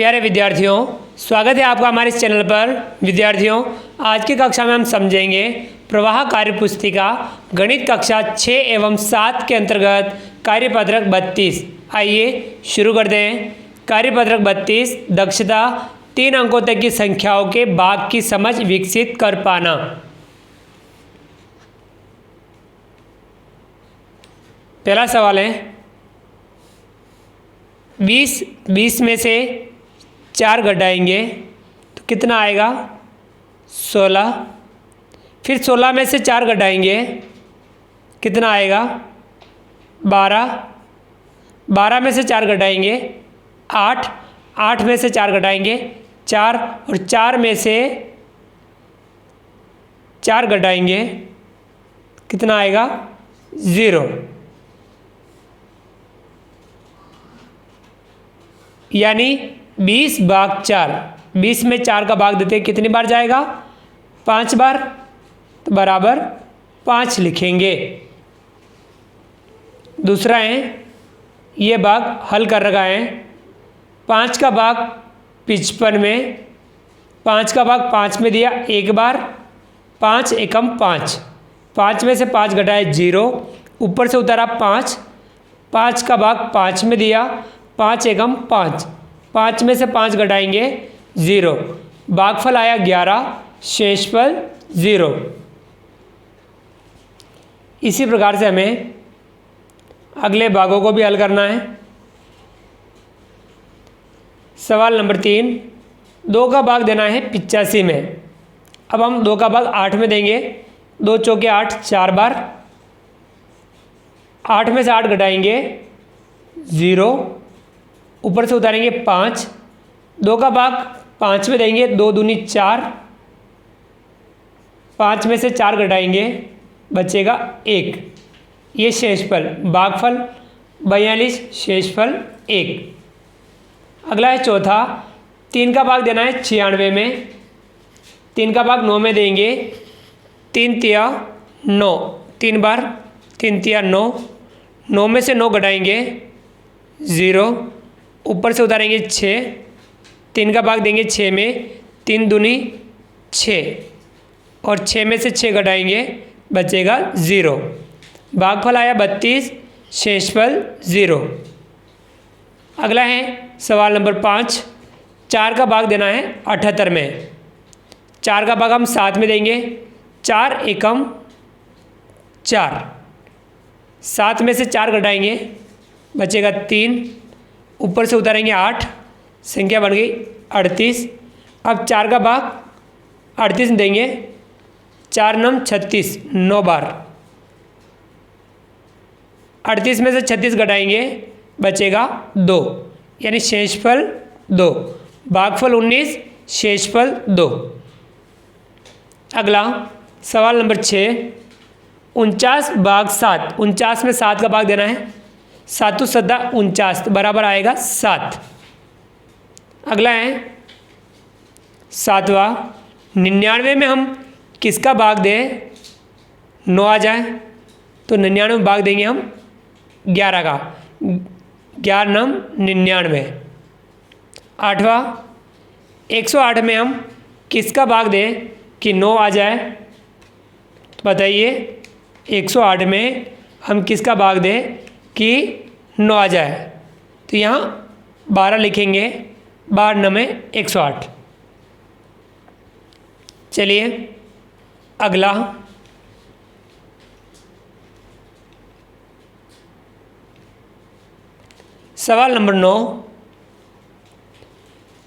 प्यारे विद्यार्थियों, स्वागत है आपका हमारे इस चैनल पर। विद्यार्थियों, आज की कक्षा में हम समझेंगे प्रवाह कार्य पुस्तिका गणित कक्षा 6 एवं 7 के अंतर्गत कार्यपत्रक 32। आइए शुरू करते हैं। कार्यपत्रक 32 दक्षता 3 अंकों तक की संख्याओं के भाग की समझ विकसित कर पाना। पहला सवाल है 20 में से 4 घटाएंगे तो कितना आएगा 16। फिर 16 में से 4 घटाएंगे कितना आएगा 12 में से 4 घटाएंगे 8 में से 4 घटाएंगे 4 और 4 में से 4 घटाएंगे कितना आएगा 0। यानी 20 भाग 4, 20 में 4 का भाग देते कितनी बार जाएगा 5 बार, तो बराबर 5 लिखेंगे। दूसरा है ये भाग हल कर रखा है। 5 का भाग 55 में, 5 का भाग 5 में दिया एक बार, 5 एकम 5, 5 में से 5 घटाए 0, ऊपर से उतारा 5, 5 का भाग 5 में दिया 5 एकम 5, 5 में से 5 घटाएंगे 0, भागफल आया 11, शेषफल 0। इसी प्रकार से हमें अगले भागों को भी हल करना है। सवाल नंबर 3, 2 का भाग देना है 85 में। अब हम 2 का भाग 8 में देंगे। 2 चौके 8, 4 बार, 8 में से 8 घटाएंगे 0, ऊपर से उतारेंगे 5, 2 का भाग 5 में देंगे, 2 दूनी 4, 5 में से 4 घटाएंगे बचेगा 1। ये शेषफल, भागफल 42, शेषफल 1। अगला है चौथा, 3 का भाग देना है 96 में। 3 का भाग 9 में देंगे, 3 तिया 9, 3 बार, 3 तिया 9, 9 में से 9 घटाएंगे 0, ऊपर से उतारेंगे 6, 3 का भाग देंगे 6 में, 3 दूनी 6 और 6 में से 6 घटाएंगे बचेगा 0, भागफल आया 32, शेषफल 0। अगला है सवाल नंबर 5, 4 का भाग देना है 78 में। 4 का भाग हम 7 में देंगे, 4 एकम 4, 7 में से 4 घटाएंगे बचेगा 3, ऊपर से उतारेंगे 8, संख्या बन गई 38। अब 4 का भाग 38 देंगे, 4 नम 36, 9 बार, 38 में से 36 घटाएंगे बचेगा 2, यानी शेषफल 2, भागफल 19, शेषफल 2। अगला सवाल नंबर 6, 49 भाग 7, 49 में 7 का भाग देना है, 7 सद्दा 49 तो बराबर आएगा 7। अगला है 7वां, 99 में हम किसका भाग दें 9 आ जाए, तो 99 में भाग देंगे हम 11 का, 11 नम 99। 8वां, 108 में हम किसका भाग दें कि 9 आ जाए, तो बताइए 108 में हम किसका भाग दें कि 9 आ जाए, तो यहाँ 12 लिखेंगे, 12 9 में 108। चलिए अगला सवाल नंबर 9,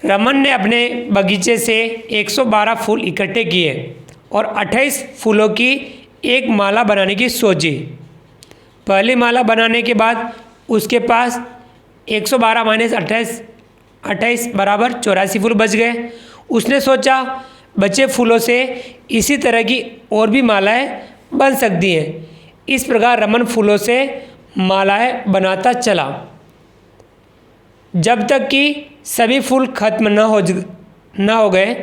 रमन ने अपने बगीचे से 112 फूल इकट्ठे किए और 28 फूलों की एक माला बनाने की सोची। पहली माला बनाने के बाद उसके पास 112 माइनस 28 बराबर 84 फूल बच गए। उसने सोचा बचे फूलों से इसी तरह की और भी मालाएं बन सकती हैं। इस प्रकार रमन फूलों से मालाएं बनाता चला जब तक कि सभी फूल खत्म न हो गए।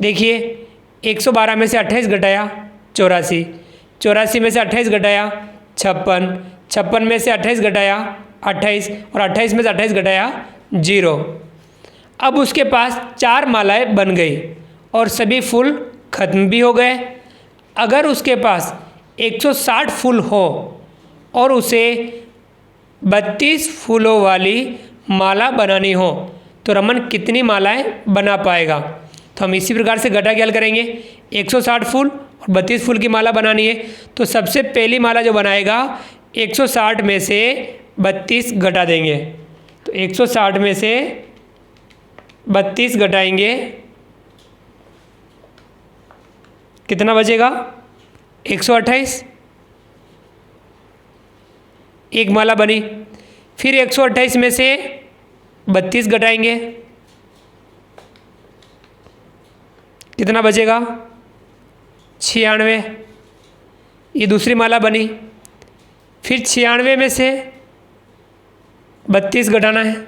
देखिए 112 में से 28 घटाया 84, 84 में से 28 घटाया 56, 56 में से 28 घटाया 28 और 28 में से 28 घटाया 0। अब उसके पास 4 मालाएं बन गई और सभी फूल खत्म भी हो गए। अगर उसके पास 160 फूल हो और उसे 32 फूलों वाली माला बनानी हो तो रमन कितनी मालाएं बना पाएगा। तो हम इसी प्रकार से घटा के हल करेंगे। 160 फूल और 32 फूल की माला बनानी है तो सबसे पहली माला जो बनाएगा 160 में से 32 घटा देंगे। तो 160 में से 32 घटाएंगे, कितना बचेगा? 128। एक माला बनी। फिर 128 में से 32 घटाएंगे, कितना बचेगा? 96। ये दूसरी माला बनी। फिर 96 में से 32 घटाना है,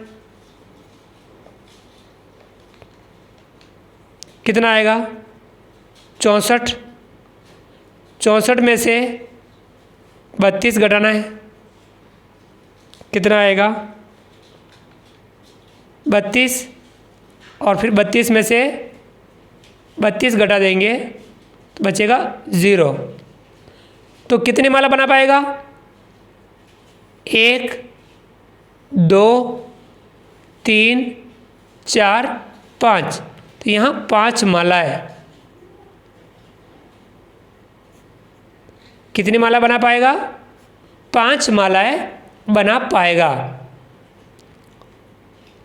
कितना आएगा? 64। 64 में से 32 घटाना है, कितना आएगा? 32। और फिर 32 में से 32 घटा देंगे तो बचेगा 0। तो कितनी माला बना पाएगा? 1 2 3 4 5। तो यहाँ 5 माला है। कितनी माला बना पाएगा? 5 मालाएं बना पाएगा।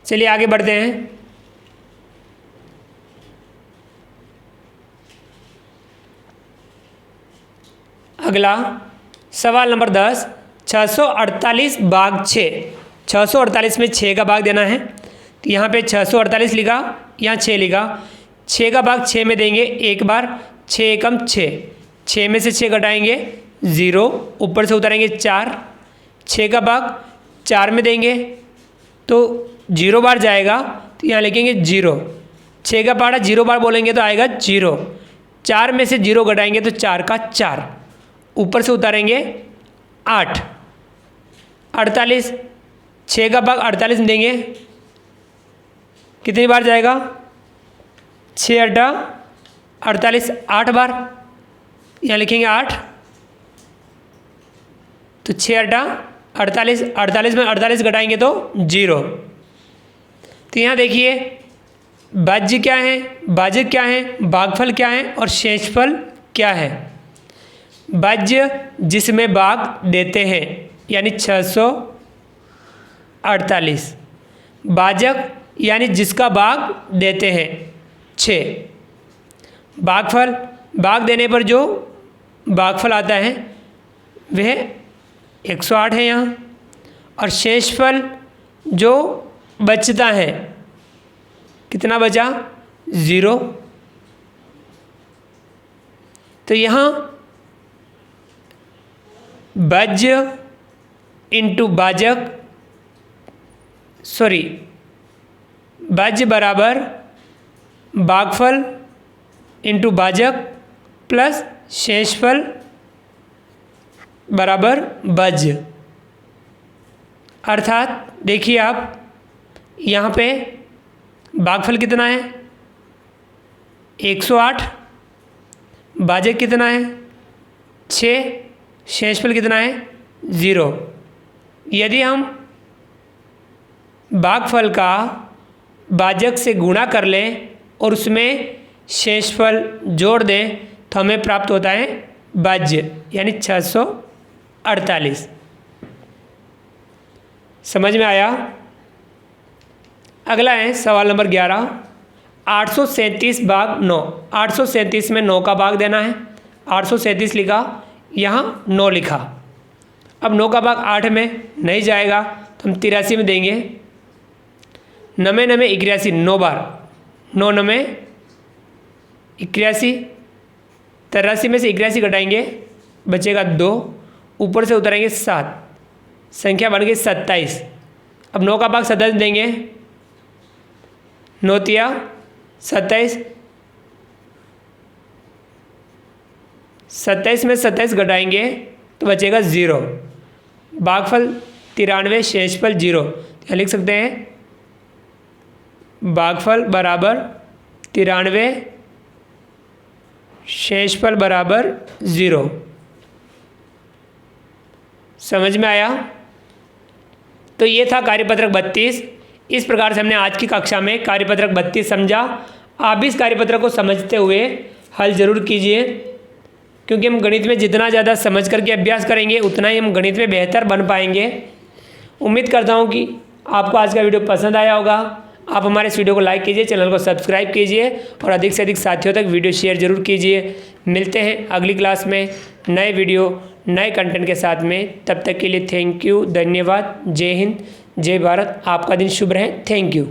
चलिए आगे बढ़ते हैं। अगला सवाल नंबर 10, 648 भाग 6। 648 में 6 का भाग देना है। तो यहाँ पे 648 लिखा, यहाँ 6 लिखा। 6 का भाग 6 में देंगे एक बार, 6 एकम 6। 6 में से 6 घटाएंगे 0, ऊपर से उतारेंगे 4। 6 का भाग 4 में देंगे तो 0 बार जाएगा, तो यहाँ लिखेंगे 0। 6 का पहाड़ा 0 बार बोलेंगे तो आएगा 0। 4 में से 0 घटाएंगे तो 4 का 4, ऊपर से उतारेंगे 8। 48, 6 का भाग 48 में देंगे, कितनी बार जाएगा? 6 अड्डा 48, 8 बार। यहाँ लिखेंगे 8। तो 6 अड्डा 48, 48 में 48 घटाएंगे तो 0। तो यहाँ देखिए भाज्य क्या है, भाजक क्या है, भागफल क्या है और शेषफल क्या है। भाज्य जिसमें भाग देते हैं यानी 648। भाजक यानी जिसका भाग देते हैं 6। भागफल, भाग देने पर जो भागफल आता है वह 108 है यहाँ। और शेषफल जो बचता है, कितना बचा? 0। तो यहाँ भाज्य इंटू भाजक, सॉरी, भाज्य बराबर भागफल इंटू भाजक प्लस शेषफल बराबर भाज्य। अर्थात देखिए आप यहाँ पे भागफल कितना है? 108। भाजक कितना है? 6। शेषफल कितना है? 0। यदि हम भागफल का भाजक से गुणा कर लें और उसमें शेषफल जोड़ दें तो हमें प्राप्त होता है भाज्य यानी 648। समझ में आया? अगला है सवाल नंबर 11, 837 भाग 9। 837 में 9 का भाग देना है। 837 लिखा, यहाँ 9 लिखा। अब 9 का भाग 8 में नहीं जाएगा तो हम 83 में देंगे। 9 में 81, 9 बार। 9 9 81, 83 में से 81 घटाएंगे बचेगा 2, ऊपर से उतारेंगे 7, संख्या बन गई 27। अब 9 का भाग 27 देंगे, 9 तिया 27, 27 में 27 घटाएंगे तो बचेगा 0। भागफल 93, शेषफल 0। यहाँ लिख सकते हैं भागफल बराबर 93, शेषफल बराबर 0। समझ में आया? तो ये था कार्यपत्रक 32। इस प्रकार से हमने आज की कक्षा में कार्यपत्रक 32 समझा। आप भी इस कार्यपत्रक को समझते हुए हल ज़रूर कीजिए, क्योंकि हम गणित में जितना ज़्यादा समझ करके अभ्यास करेंगे उतना ही हम गणित में बेहतर बन पाएंगे। उम्मीद करता हूँ कि आपको आज का वीडियो पसंद आया होगा। आप हमारे इस वीडियो को लाइक कीजिए, चैनल को सब्सक्राइब कीजिए और अधिक से अधिक साथियों तक वीडियो शेयर जरूर कीजिए। मिलते हैं अगली क्लास में नए वीडियो नए कंटेंट के साथ में। तब तक के लिए थैंक यू, धन्यवाद, जय हिंद, जय भारत। आपका दिन शुभ रहे। Thank you.